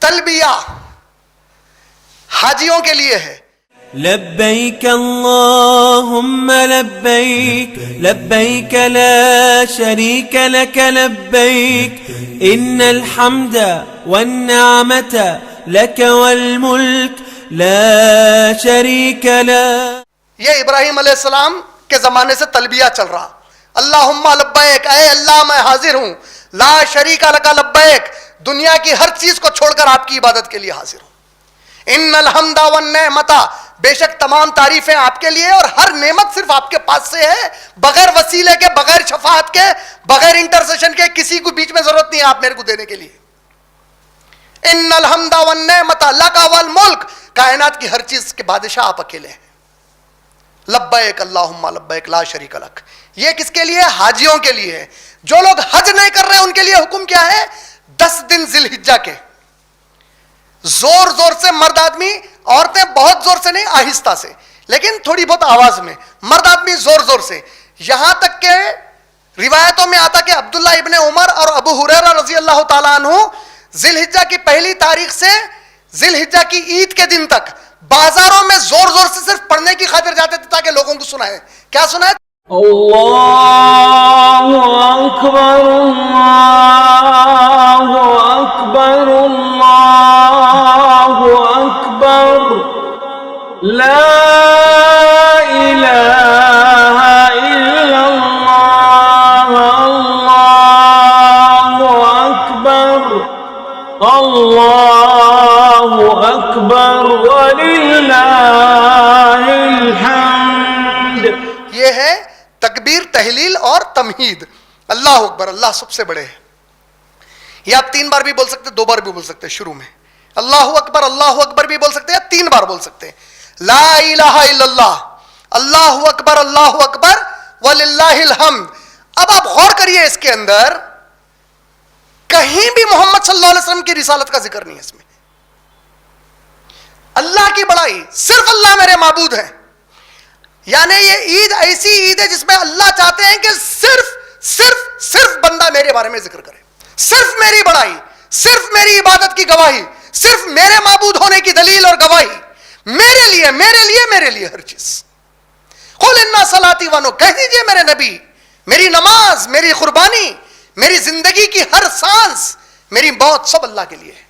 تلبیہ حاجیوں کے لیے ہے. لبيك اللهم لبيك لبيك لا شريك لك لبيك إن الحمد والنعمة لك والملك لا شريك له. یہ ابراہیم علیہ السلام کے زمانے سے تلبیہ چل رہا. اللہم لبیک، اے اللہ میں حاضر ہوں، لا شریک لک لبیک، دنیا کی ہر چیز کو چھوڑ کر آپ کی عبادت کے لیے حاضر ہوں. ان الحمد والنعمت، بے شک تمام تعریفیں آپ کے لیے اور ہر نعمت صرف آپ کے پاس سے ہے، بغیر وسیلے کے، بغیر شفاعت کے، بغیر انٹرسیشن کے، کسی کو بیچ میں ضرورت نہیں ہے آپ میرے کو دینے کے لیے. ان الحمد والنعمت لک والملک، کائنات کی ہر چیز کے بادشاہ آپ اکیلے ہیں. لبیک اللہم لبیک لا شریک لک، یہ کس کے لیے؟ حاجیوں کے لیے. جو لوگ حج نہیں کر رہے ان کے لیے حکم کیا ہے؟ 10 دن ذی الحجہ کے زور زور سے مرد آدمی، عورتیں بہت زور سے نہیں، آہستہ سے، لیکن تھوڑی بہت آواز میں، مرد آدمی زور زور سے. یہاں تک کہ روایتوں میں آتا کہ عبداللہ ابن عمر اور ابو ہریرہ رضی اللہ تعالیٰ عنہ ذی الحجہ کی پہلی تاریخ سے ذی الحجہ کی عید کے دن تک بازاروں میں زور زور سے صرف پڑھنے کی خاطر جاتے تھے تاکہ لوگوں کو سنائے. کیا سنائے؟ اللہ اکبر اللہ اکبر اللہ اکبر لا الہ الا اللہ اللہ اکبر اللہ اکبر وللہ الحمد. یہ ہے تکبیر، تحلیل اور تمہید. اللہ اکبر، اللہ سب سے بڑے ہے. یہ آپ 3 بار بھی بول سکتے، 2 بار بھی بول سکتے. شروع میں اللہ اکبر بھی بول سکتے ہیں، 3 بار بول سکتے ہیں. لا الہ الا اللہ، اللہ اکبر وللہ الحمد. اب آپ غور کریے، اس کے اندر کہیں بھی محمد صلی اللہ علیہ وسلم کی رسالت کا ذکر نہیں ہے. اس میں اللہ کی بڑائی، صرف اللہ میرے معبود ہیں. یعنی یہ عید ایسی عید ہے جس میں اللہ چاہتے ہیں کہ صرف بندہ میرے بارے میں ذکر کرے، صرف میری بڑائی، صرف میری عبادت کی گواہی، صرف میرے معبود ہونے کی دلیل اور گواہی، میرے لیے ہر چیز. قل ان صلاتی و نسکی، کہہ دیجئے میرے نبی، میری نماز، میری قربانی، میری زندگی کی ہر سانس، میری موت، سب اللہ کے لیے ہے.